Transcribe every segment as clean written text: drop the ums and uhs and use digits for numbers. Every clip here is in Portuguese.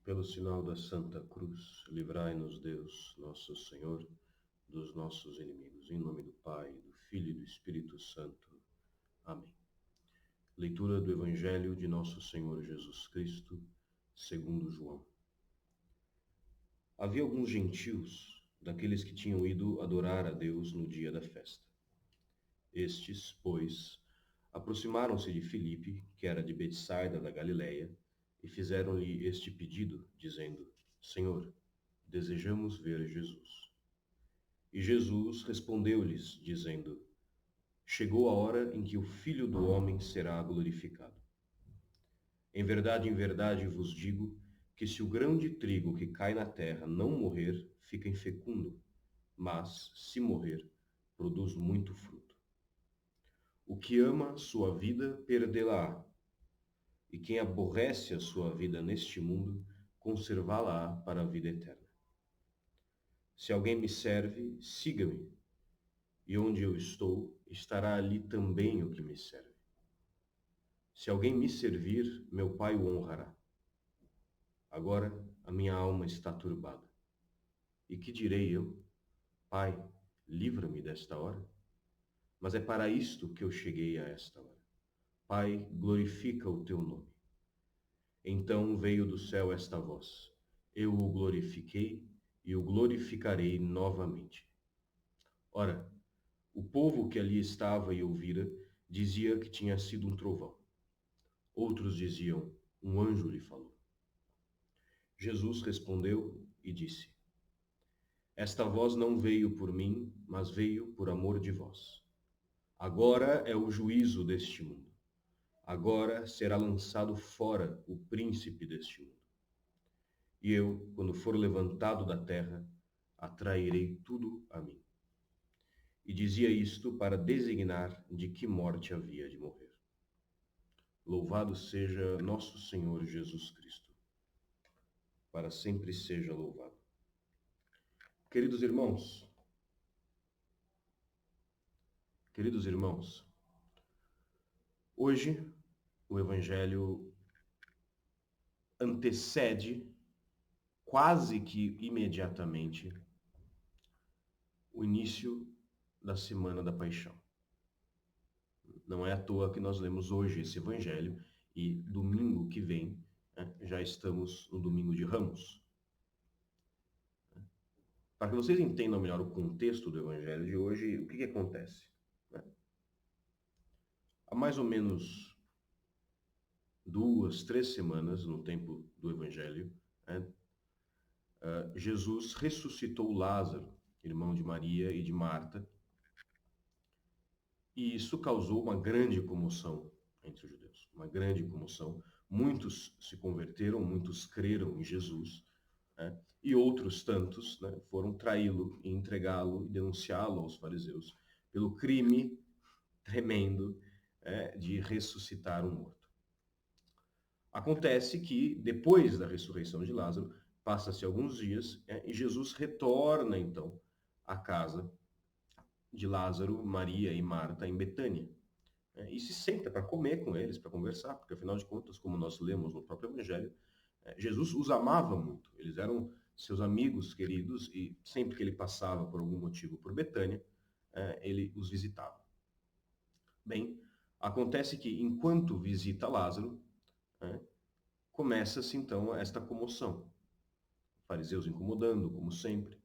Pelo sinal da Santa Cruz, livrai-nos Deus, nosso Senhor, dos nossos inimigos. Em nome do Pai, do Filho e do Espírito Santo. Amém. Leitura do Evangelho de nosso Senhor Jesus Cristo, segundo João. Havia alguns gentios, daqueles que tinham ido adorar a Deus no dia da festa. Estes, pois, aproximaram-se de Filipe, que era de Betsaida da Galileia, e fizeram-lhe este pedido, dizendo: Senhor, desejamos ver Jesus. E Jesus respondeu-lhes, dizendo: Chegou a hora em que o Filho do Homem será glorificado. Em verdade vos digo que se o grão de trigo que cai na terra não morrer, fica infecundo, mas, se morrer, produz muito fruto. O que ama sua vida, perdê-la-á, e quem aborrece a sua vida neste mundo, conservá-la-á para a vida eterna. Se alguém me serve, siga-me, e onde eu estou, estará ali também o que me serve. Se alguém me servir, meu Pai o honrará. Agora a minha alma está turbada. E que direi eu? Pai, livra-me desta hora. Mas é para isto que eu cheguei a esta hora. Pai, glorifica o teu nome. Então veio do céu esta voz: Eu o glorifiquei e o glorificarei novamente. Ora, o povo que ali estava e ouvira dizia que tinha sido um trovão. Outros diziam: Um anjo lhe falou. Jesus respondeu e disse: Esta voz não veio por mim, mas veio por amor de vós. Agora é o juízo deste mundo. Agora será lançado fora o príncipe deste mundo. E eu, quando for levantado da terra, atrairei tudo a mim. E dizia isto para designar de que morte havia de morrer. Louvado seja nosso Senhor Jesus Cristo. Para sempre seja louvado. Queridos irmãos, hoje o Evangelho antecede quase que imediatamente o início da Semana da Paixão. Não é à toa que nós lemos hoje esse Evangelho e domingo que vem, já estamos no Domingo de Ramos. Para que vocês entendam melhor o contexto do Evangelho de hoje, o que acontece? Há mais ou menos 2, 3 semanas, no tempo do Evangelho, Jesus ressuscitou Lázaro, irmão de Maria e de Marta, e isso causou uma grande comoção entre os judeus, uma grande comoção. Muitos se converteram, muitos creram em Jesus, e outros tantos foram traí-lo e entregá-lo e denunciá-lo aos fariseus pelo crime tremendo de ressuscitar um morto. Acontece que, depois da ressurreição de Lázaro, passa-se alguns dias e Jesus retorna, então, à casa de Lázaro, Maria e Marta em Betânia. E se senta para comer com eles, para conversar, porque, afinal de contas, como nós lemos no próprio Evangelho, Jesus os amava muito. Eles eram seus amigos queridos e sempre que ele passava por algum motivo por Betânia, ele os visitava. Bem, acontece que enquanto visita Lázaro, começa-se então esta comoção. Fariseus incomodando, como sempre,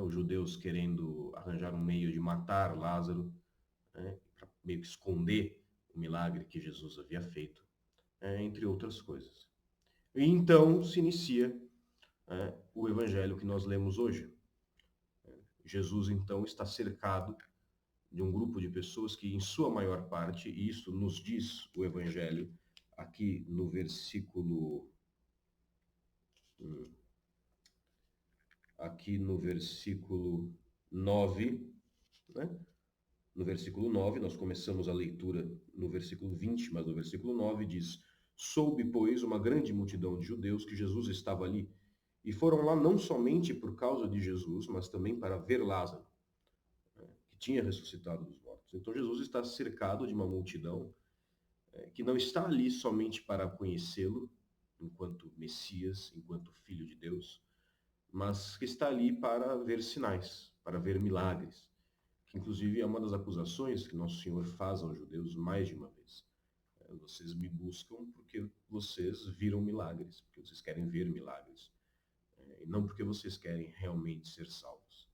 os judeus querendo arranjar um meio de matar Lázaro, para meio que esconder o milagre que Jesus havia feito, entre outras coisas. E então se inicia o evangelho que nós lemos hoje. Jesus então está cercado de um grupo de pessoas que, em sua maior parte, e isso nos diz o evangelho aqui no versículo 9, No versículo 9, nós começamos a leitura no versículo 20, mas no versículo 9 diz: Soube, pois, uma grande multidão de judeus que Jesus estava ali, e foram lá não somente por causa de Jesus, mas também para ver Lázaro, que tinha ressuscitado dos mortos. Então Jesus está cercado de uma multidão que não está ali somente para conhecê-lo, enquanto Messias, enquanto Filho de Deus, mas que está ali para ver sinais, para ver milagres, que inclusive é uma das acusações que Nosso Senhor faz aos judeus mais de uma vez. Vocês me buscam porque vocês viram milagres, porque vocês querem ver milagres, e não porque vocês querem realmente ser salvos.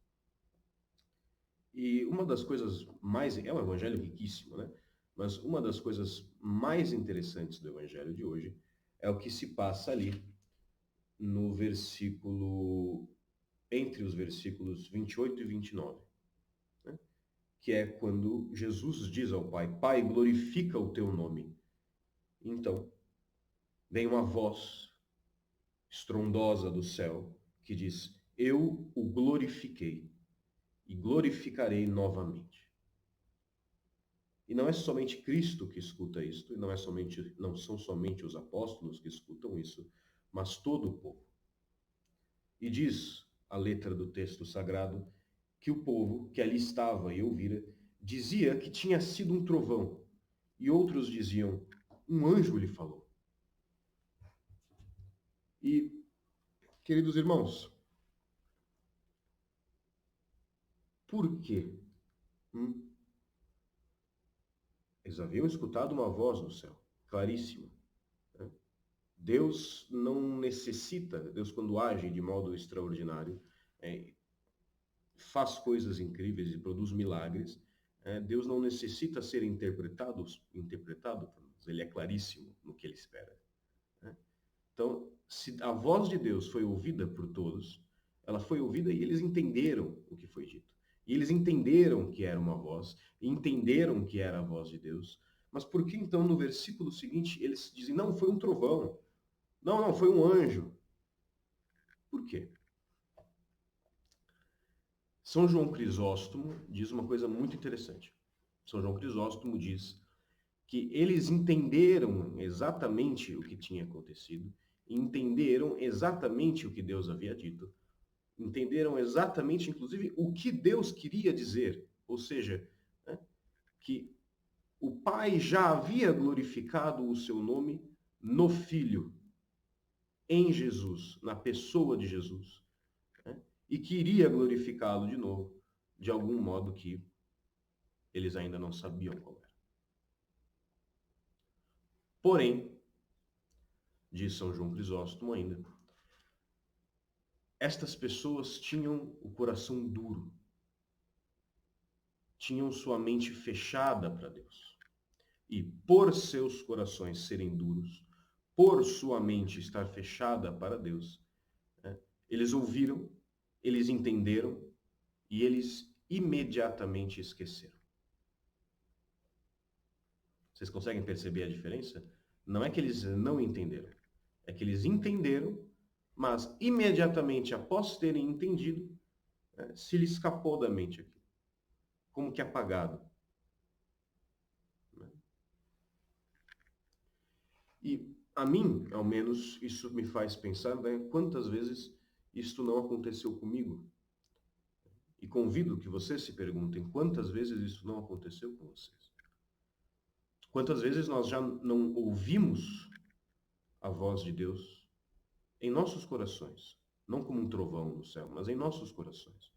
E uma das coisas mais... É um evangelho riquíssimo, né? Mas uma das coisas mais interessantes do evangelho de hoje é o que se passa ali no versículo... entre os versículos 28 e 29, né? Que é quando Jesus diz ao Pai: Pai, glorifica o teu nome. Então, vem uma voz estrondosa do céu que diz: Eu o glorifiquei e glorificarei novamente. E não é somente Cristo que escuta isto, e não são somente os apóstolos que escutam isso, mas todo o povo. E diz a letra do texto sagrado que o povo que ali estava e ouvira dizia que tinha sido um trovão, e outros diziam: um anjo lhe falou. E, queridos irmãos, por quê? Eles haviam escutado uma voz no céu, claríssima, né? Deus não necessita, Deus quando age de modo extraordinário, faz coisas incríveis e produz milagres, Deus não necessita ser interpretado por nós, ele é claríssimo no que ele espera, né? Então, se a voz de Deus foi ouvida por todos, ela foi ouvida e eles entenderam o que foi dito. E eles entenderam que era uma voz, e entenderam que era a voz de Deus. Mas por que então no versículo seguinte eles dizem: não, foi um trovão. Não, não, foi um anjo. Por quê? São João Crisóstomo diz uma coisa muito interessante. São João Crisóstomo diz que eles entenderam exatamente o que tinha acontecido, entenderam exatamente o que Deus havia dito, entenderam exatamente, inclusive, o que Deus queria dizer. Ou seja, né, que o Pai já havia glorificado o seu nome no Filho, em Jesus, na pessoa de Jesus, né, e queria glorificá-lo de novo, de algum modo que eles ainda não sabiam qual era. Porém, diz São João Crisóstomo ainda, estas pessoas tinham o coração duro, tinham sua mente fechada para Deus. E por seus corações serem duros, por sua mente estar fechada para Deus, né, eles ouviram, eles entenderam e eles imediatamente esqueceram. Vocês conseguem perceber a diferença? Não é que eles não entenderam, é que eles entenderam, mas imediatamente após terem entendido, se lhe escapou da mente aqui, como que apagado. E a mim, ao menos, isso me faz pensar, né, quantas vezes isto não aconteceu comigo. E convido que vocês se perguntem quantas vezes isso não aconteceu com vocês. Quantas vezes nós já não ouvimos a voz de Deus em nossos corações, não como um trovão no céu, mas em nossos corações.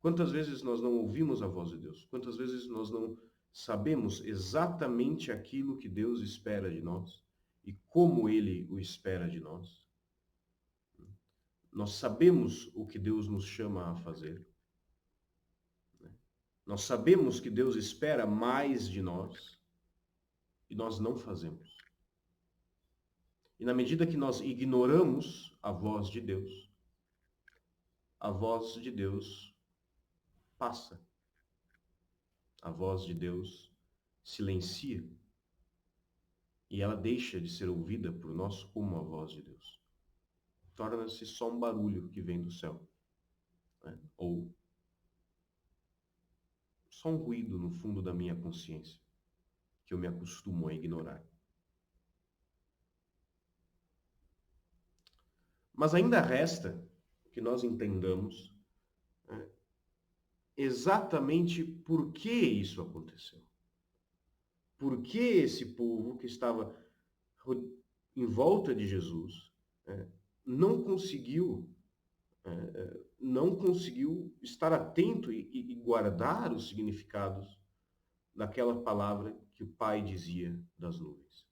Quantas vezes nós não ouvimos a voz de Deus? Quantas vezes nós não sabemos exatamente aquilo que Deus espera de nós e como Ele o espera de nós? Nós sabemos o que Deus nos chama a fazer. Nós sabemos que Deus espera mais de nós e nós não fazemos. E na medida que nós ignoramos a voz de Deus passa. A voz de Deus silencia. E ela deixa de ser ouvida por nós como a voz de Deus. Torna-se só um barulho que vem do céu, né? Ou só um ruído no fundo da minha consciência, que eu me acostumo a ignorar. Mas ainda resta que nós entendamos, né, exatamente por que isso aconteceu. Por que esse povo que estava em volta de Jesus, é, não conseguiu não conseguiu estar atento e guardar os significados daquela palavra que o Pai dizia das nuvens.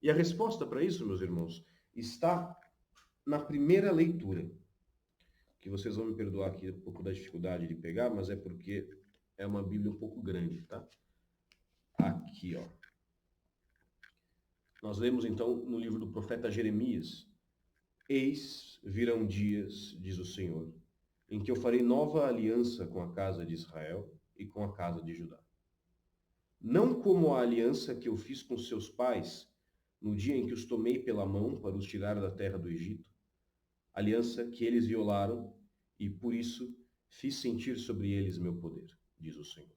E a resposta para isso, meus irmãos, está na primeira leitura, que vocês vão me perdoar aqui um pouco da dificuldade de pegar, mas é porque é uma Bíblia um pouco grande, tá? Aqui, ó. Nós lemos então no livro do profeta Jeremias: Eis virão dias, diz o Senhor, em que eu farei nova aliança com a casa de Israel e com a casa de Judá. Não como a aliança que eu fiz com seus pais no dia em que os tomei pela mão para os tirar da terra do Egito, aliança que eles violaram e por isso fiz sentir sobre eles meu poder, diz o Senhor.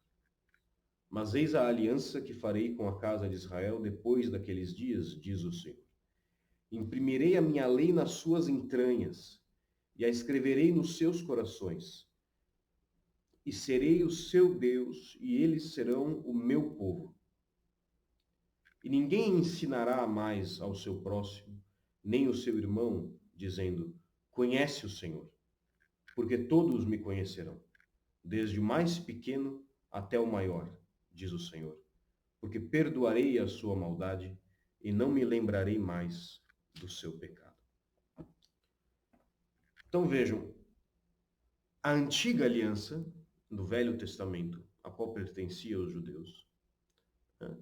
Mas eis a aliança que farei com a casa de Israel depois daqueles dias, diz o Senhor. Imprimirei a minha lei nas suas entranhas e a escreverei nos seus corações. E serei o seu Deus e eles serão o meu povo. E ninguém ensinará mais ao seu próximo, nem o seu irmão, dizendo: Conhece o Senhor, porque todos me conhecerão, desde o mais pequeno até o maior, diz o Senhor, porque perdoarei a sua maldade e não me lembrarei mais do seu pecado. Então vejam, a antiga aliança do Velho Testamento, a qual pertencia os judeus, né,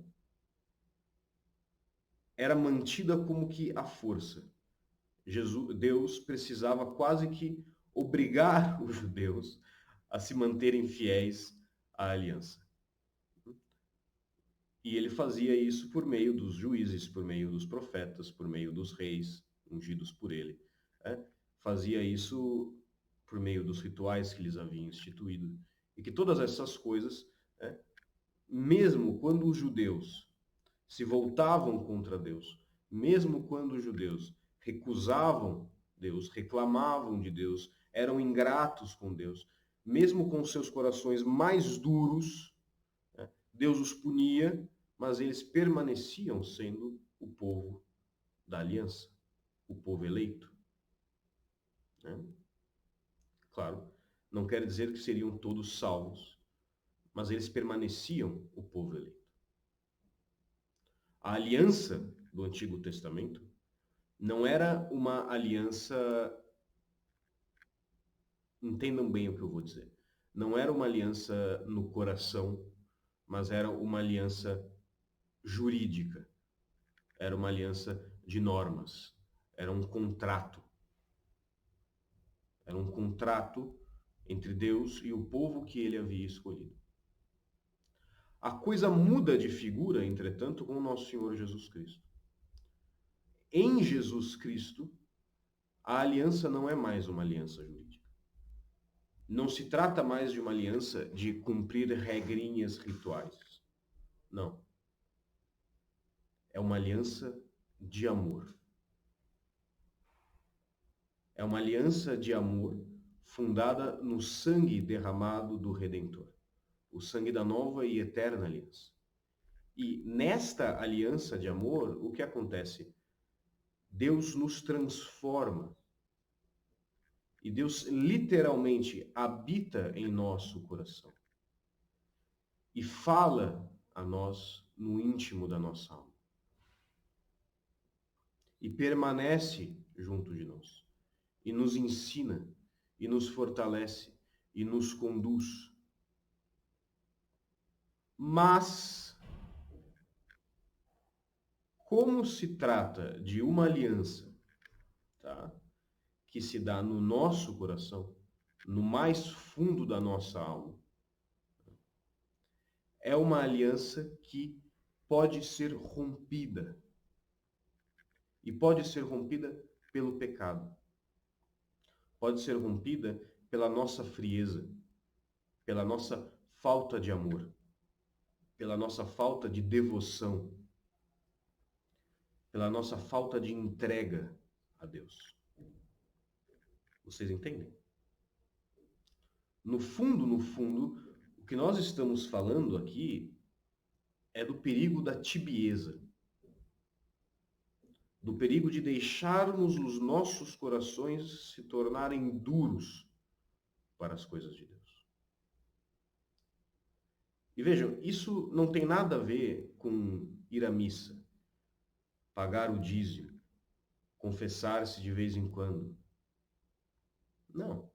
era mantida como que à força. Deus precisava quase que obrigar os judeus a se manterem fiéis à aliança. E ele fazia isso por meio dos juízes, por meio dos profetas, por meio dos reis ungidos por ele. Né? Fazia isso por meio dos rituais que lhes havia instituído. E que todas essas coisas, né, mesmo quando os judeus se voltavam contra Deus, mesmo quando os judeus recusavam Deus, reclamavam de Deus, eram ingratos com Deus, mesmo com seus corações mais duros, né, Deus os punia, mas eles permaneciam sendo o povo da aliança, o povo eleito. Né? Claro, não quer dizer que seriam todos salvos, mas eles permaneciam o povo eleito. A aliança do Antigo Testamento não era uma aliança, entendam bem o que eu vou dizer, não era uma aliança no coração, mas era uma aliança jurídica, era uma aliança de normas, era um contrato. Era um contrato entre Deus e o povo que ele havia escolhido. A coisa muda de figura, entretanto, com o nosso Senhor Jesus Cristo. Em Jesus Cristo, a aliança não é mais uma aliança jurídica. Não se trata mais de uma aliança de cumprir regrinhas rituais. Não. É uma aliança de amor. É uma aliança de amor fundada no sangue derramado do Redentor. O sangue da nova e eterna aliança. E nesta aliança de amor, o que acontece? Deus nos transforma. E Deus literalmente habita em nosso coração. E fala a nós no íntimo da nossa alma. E permanece junto de nós. E nos ensina, e nos fortalece, e nos conduz. Mas, como se trata de uma aliança, tá, que se dá no nosso coração, no mais fundo da nossa alma, é uma aliança que pode ser rompida. E pode ser rompida pelo pecado. Pode ser rompida pela nossa frieza, pela nossa falta de amor, pela nossa falta de devoção, pela nossa falta de entrega a Deus. Vocês entendem? No fundo, o que nós estamos falando aqui é do perigo da tibieza, do perigo de deixarmos os nossos corações se tornarem duros para as coisas de Deus. E vejam, isso não tem nada a ver com ir à missa, pagar o dízimo, confessar-se de vez em quando. Não.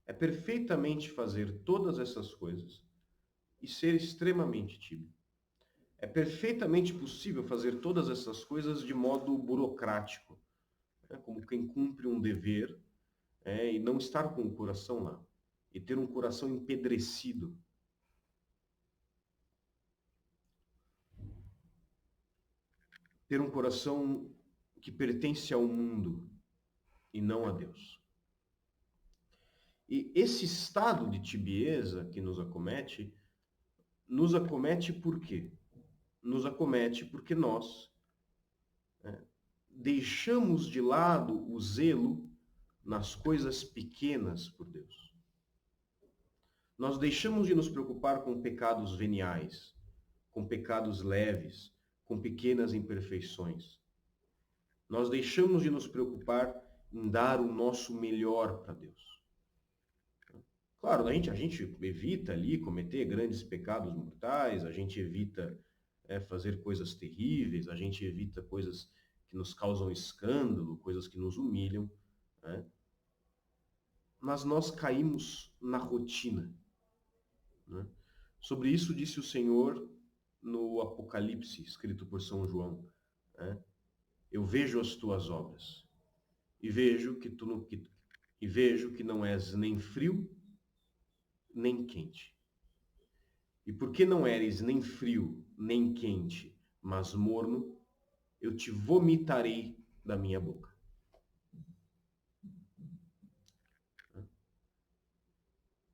É perfeitamente fazer todas essas coisas e ser extremamente tímido. É perfeitamente possível fazer todas essas coisas de modo burocrático, né? Como quem cumpre um dever, e não estar com o coração lá, e ter um coração empedrecido. Ter um coração que pertence ao mundo e não a Deus. E esse estado de tibieza que nos acomete por quê? Nos acomete porque nós deixamos de lado o zelo nas coisas pequenas por Deus. Nós deixamos de nos preocupar com pecados veniais, com pecados leves, com pequenas imperfeições. Nós deixamos de nos preocupar em dar o nosso melhor para Deus. Claro, a gente evita ali cometer grandes pecados mortais, a gente evita fazer coisas terríveis, a gente evita coisas que nos causam escândalo, coisas que nos humilham, né? Mas nós caímos na rotina, né? Sobre isso disse o Senhor no Apocalipse, escrito por São João, né? Eu vejo as tuas obras e vejo que não és nem frio nem quente. E porque não eres nem frio nem quente, mas morno, eu te vomitarei da minha boca.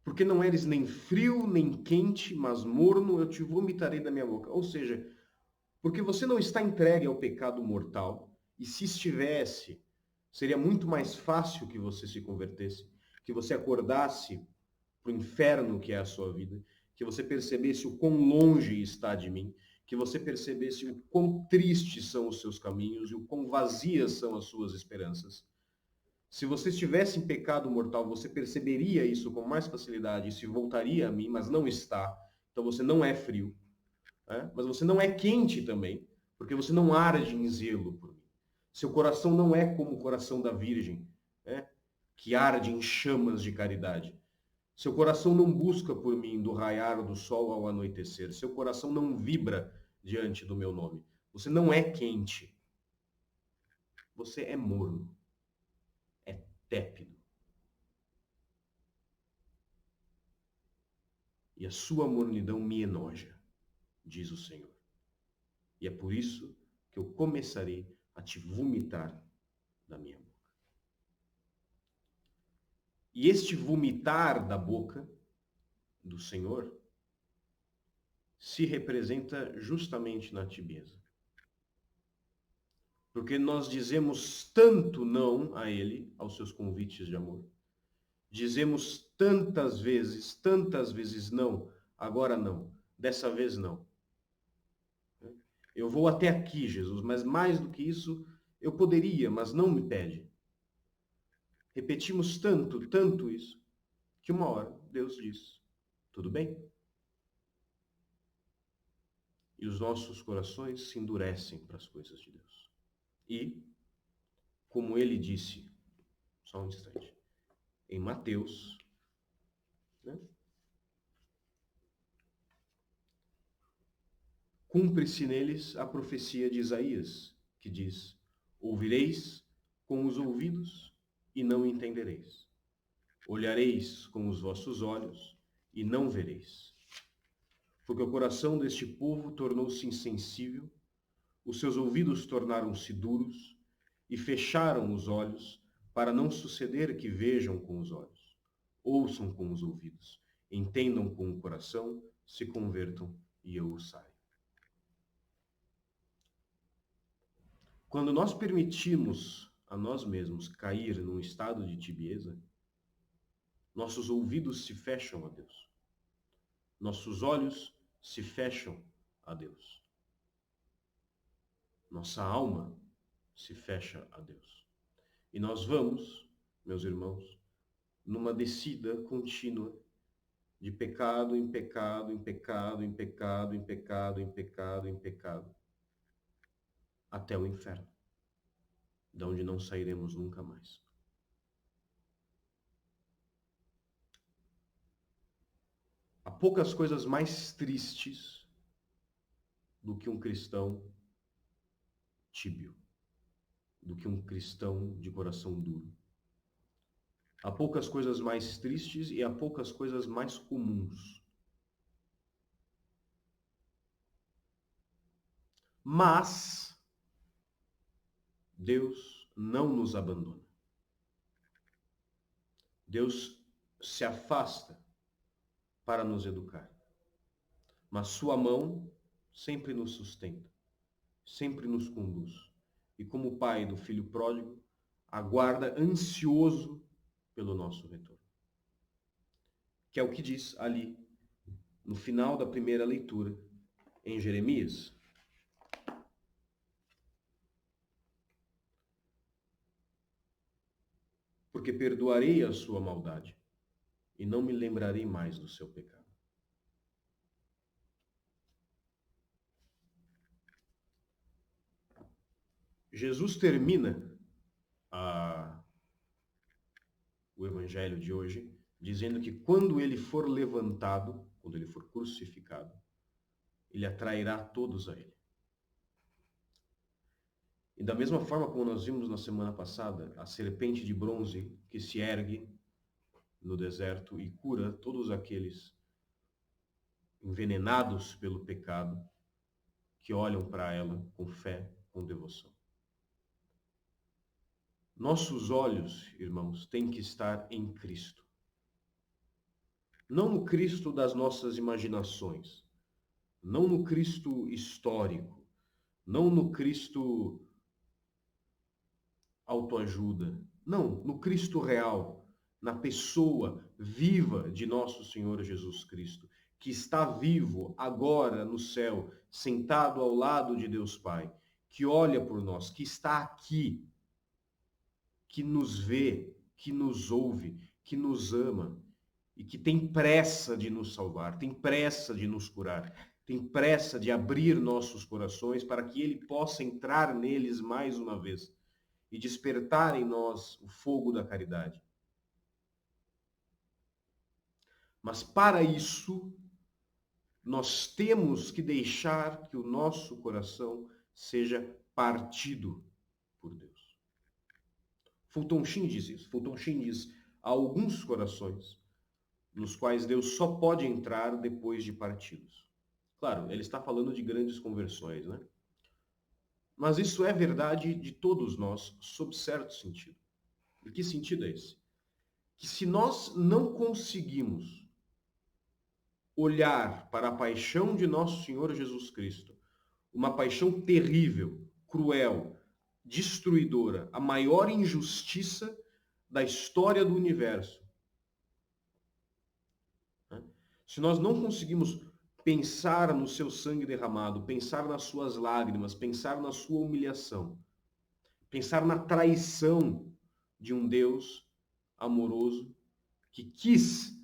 Porque não eres nem frio nem quente, mas morno, eu te vomitarei da minha boca. Ou seja, porque você não está entregue ao pecado mortal, e se estivesse, seria muito mais fácil que você se convertesse, que você acordasse para o inferno que é a sua vida, que você percebesse o quão longe está de mim, que você percebesse o quão tristes são os seus caminhos e o quão vazias são as suas esperanças. Se você estivesse em pecado mortal, você perceberia isso com mais facilidade e se voltaria a mim, mas não está. Então você não é frio, né? Mas você não é quente também, porque você não arde em zelo por mim. Seu coração não é como o coração da Virgem, né? Que arde em chamas de caridade. Seu coração não busca por mim do raiar do sol ao anoitecer. Seu coração não vibra diante do meu nome. Você não é quente. Você é morno. É tépido. E a sua mornidão me enoja, diz o Senhor. E é por isso que eu começarei a te vomitar da minha boca. E este vomitar da boca do Senhor se representa justamente na tibieza. Porque nós dizemos tanto não a Ele, aos seus convites de amor. Dizemos tantas vezes não, agora não, dessa vez não. Eu vou até aqui, Jesus, mas mais do que isso, eu poderia, mas não me pede. Repetimos tanto isso, que uma hora Deus diz, tudo bem? E os nossos corações se endurecem para as coisas de Deus. E, como ele disse, só um instante, em Mateus, né? Cumpre-se neles a profecia de Isaías, que diz, ouvireis com os ouvidos e não entendereis. Olhareis com os vossos olhos e não vereis. Porque o coração deste povo tornou-se insensível, os seus ouvidos tornaram-se duros e fecharam os olhos, para não suceder que vejam com os olhos, ouçam com os ouvidos, entendam com o coração, se convertam e eu os saio. Quando nós permitimos a nós mesmos cair num estado de tibieza, nossos ouvidos se fecham a Deus. Nossos olhos se fecham a Deus. Nossa alma se fecha a Deus. E nós vamos, meus irmãos, numa descida contínua de pecado em pecado, em pecado, em pecado, em pecado, em pecado, em pecado, até o inferno, de onde não sairemos nunca mais. Há poucas coisas mais tristes do que um cristão tíbio, do que um cristão de coração duro. Há poucas coisas mais tristes e há poucas coisas mais comuns. Mas Deus não nos abandona. Deus se afasta para nos educar. Mas sua mão sempre nos sustenta, sempre nos conduz. E como o pai do filho pródigo, aguarda ansioso pelo nosso retorno. Que é o que diz ali, no final da primeira leitura, em Jeremias. Porque perdoarei a sua maldade e não me lembrarei mais do seu pecado. Jesus termina o evangelho de hoje dizendo que quando ele for levantado, quando ele for crucificado, ele atrairá todos a ele. E da mesma forma como nós vimos na semana passada, a serpente de bronze que se ergue no deserto e cura todos aqueles envenenados pelo pecado que olham para ela com fé, com devoção. Nossos olhos, irmãos, têm que estar em Cristo. Não no Cristo das nossas imaginações, não no Cristo histórico, não no Cristo autoajuda, não, no Cristo real, na pessoa viva de nosso Senhor Jesus Cristo, que está vivo agora no céu, sentado ao lado de Deus Pai, que olha por nós, que está aqui, que nos vê, que nos ouve, que nos ama e que tem pressa de nos salvar, tem pressa de nos curar, tem pressa de abrir nossos corações para que Ele possa entrar neles mais uma vez e despertar em nós o fogo da caridade. Mas para isso, nós temos que deixar que o nosso coração seja partido por Deus. Fulton Sheen diz isso. Fulton Sheen diz: há alguns corações nos quais Deus só pode entrar depois de partidos. Claro, ele está falando de grandes conversões, né? Mas isso é verdade de todos nós, sob certo sentido. E que sentido é esse? Que se nós não conseguimos olhar para a paixão de nosso Senhor Jesus Cristo, uma paixão terrível, cruel, destruidora, a maior injustiça da história do universo, se nós não conseguimos pensar no seu sangue derramado, pensar nas suas lágrimas, pensar na sua humilhação, pensar na traição de um Deus amoroso que quis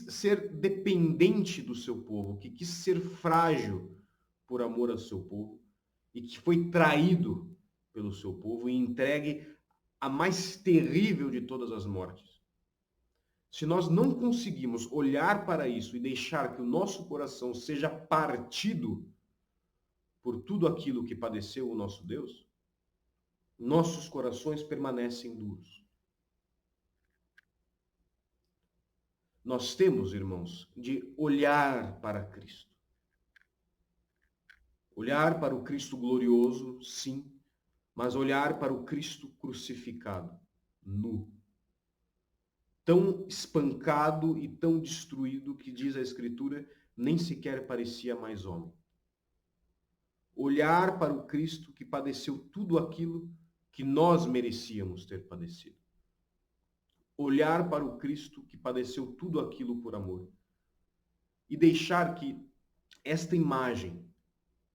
ser dependente do seu povo, que quis ser frágil por amor ao seu povo e que foi traído pelo seu povo e entregue à mais terrível de todas as mortes. Se nós não conseguimos olhar para isso e deixar que o nosso coração seja partido por tudo aquilo que padeceu o nosso Deus, nossos corações permanecem duros. Nós temos, irmãos, de olhar para Cristo. Olhar para o Cristo glorioso, sim, mas olhar para o Cristo crucificado, nu. Tão espancado e tão destruído que, diz a Escritura, nem sequer parecia mais homem. Olhar para o Cristo que padeceu tudo aquilo que nós merecíamos ter padecido. Olhar para o Cristo que padeceu tudo aquilo por amor. E deixar que esta imagem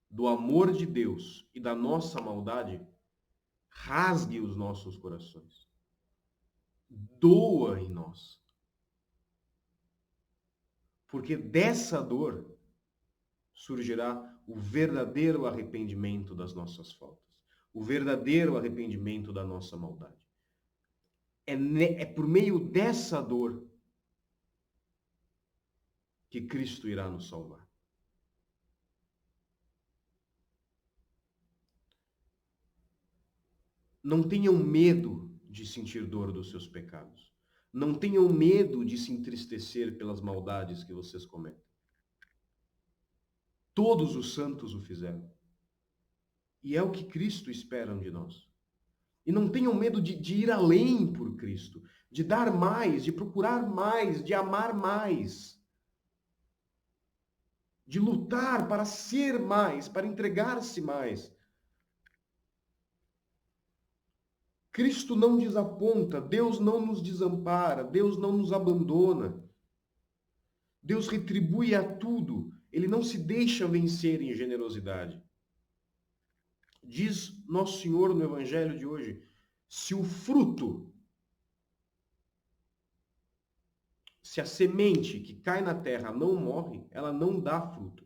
do amor de Deus e da nossa maldade, rasgue os nossos corações. Doa em nós. Porque dessa dor surgirá o verdadeiro arrependimento das nossas faltas, o verdadeiro arrependimento da nossa maldade. É por meio dessa dor que Cristo irá nos salvar. Não tenham medo de sentir dor dos seus pecados. Não tenham medo de se entristecer pelas maldades que vocês cometem. Todos os santos o fizeram. E é o que Cristo espera de nós. E não tenham medo de ir além por Cristo, de dar mais, de procurar mais, de amar mais, de lutar para ser mais, para entregar-se mais. Cristo não desaponta, Deus não nos desampara, Deus não nos abandona. Deus retribui a tudo, ele não se deixa vencer em generosidade. Diz Nosso Senhor no Evangelho de hoje, se o fruto, se a semente que cai na terra não morre, ela não dá fruto.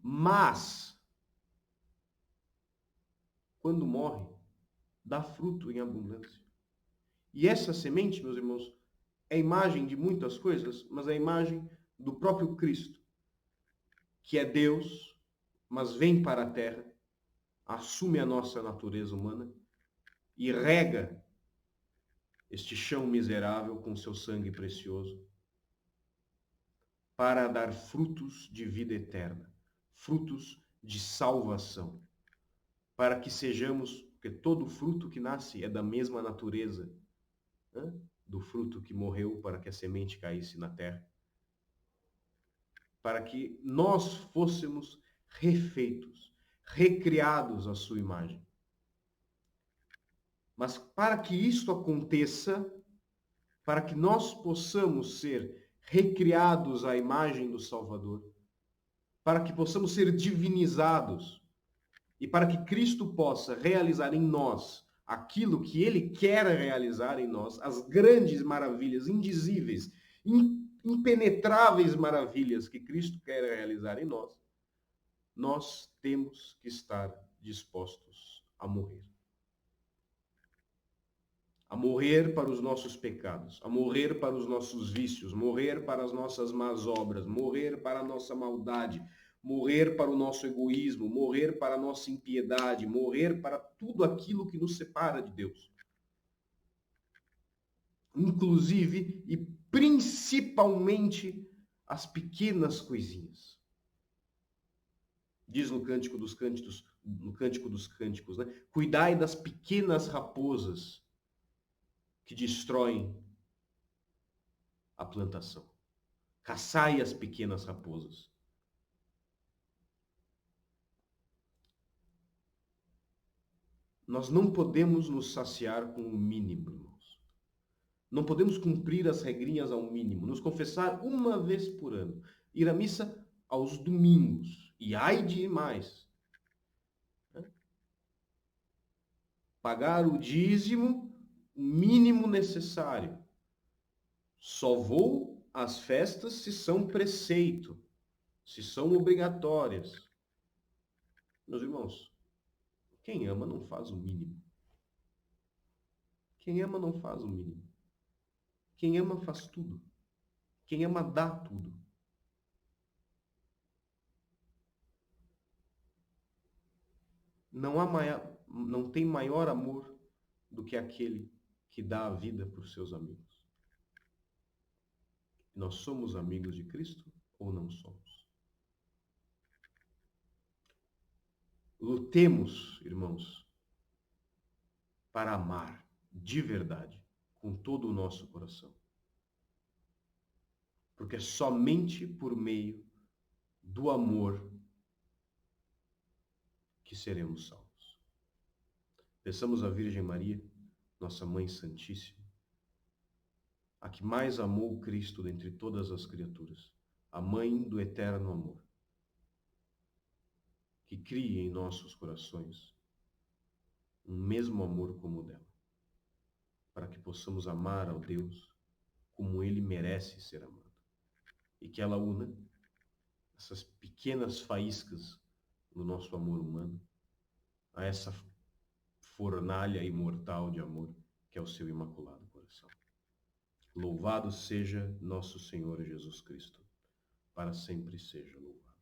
Mas, quando morre, dá fruto em abundância. E essa semente, meus irmãos, é a imagem de muitas coisas, mas é a imagem do próprio Cristo, que é Deus, mas vem para a terra, assume a nossa natureza humana e rega este chão miserável com seu sangue precioso para dar frutos de vida eterna, frutos de salvação, para que sejamos, porque todo fruto que nasce é da mesma natureza, né, do fruto que morreu para que a semente caísse na terra, para que nós fôssemos refeitos, recriados à sua imagem. Mas para que isto aconteça, para que nós possamos ser recriados à imagem do Salvador, para que possamos ser divinizados e para que Cristo possa realizar em nós aquilo que ele quer realizar em nós, as grandes maravilhas indizíveis, impenetráveis maravilhas que Cristo quer realizar em nós, nós temos que estar dispostos a morrer. A morrer para os nossos pecados, a morrer para os nossos vícios, morrer para as nossas más obras, morrer para a nossa maldade, morrer para o nosso egoísmo, morrer para a nossa impiedade, morrer para tudo aquilo que nos separa de Deus. Inclusive e principalmente as pequenas coisinhas. Diz no Cântico dos Cânticos, né? Cuidai das pequenas raposas que destroem a plantação. Caçai as pequenas raposas. Nós não podemos nos saciar com o mínimo, irmãos. Não podemos cumprir as regrinhas ao mínimo. Nos confessar uma vez por ano. Ir à missa aos domingos. E ai de mais. Pagar o dízimo, o mínimo necessário. Só vou às festas se são preceito, se são obrigatórias. Meus irmãos, quem ama não faz o mínimo. Quem ama não faz o mínimo. Quem ama faz tudo. Quem ama dá tudo. Não tem maior amor do que aquele que dá a vida por seus amigos. Nós somos amigos de Cristo ou não somos? Lutemos, irmãos, para amar de verdade, com todo o nosso coração. Porque é somente por meio do amor que seremos salvos. Peçamos à Virgem Maria, nossa Mãe Santíssima, a que mais amou Cristo dentre todas as criaturas, a mãe do eterno amor, que crie em nossos corações um mesmo amor como o dela, para que possamos amar ao Deus como ele merece ser amado, e que ela una essas pequenas faíscas no nosso amor humano a essa fornalha imortal de amor que é o seu imaculado coração. Louvado seja nosso Senhor Jesus Cristo, para sempre seja louvado.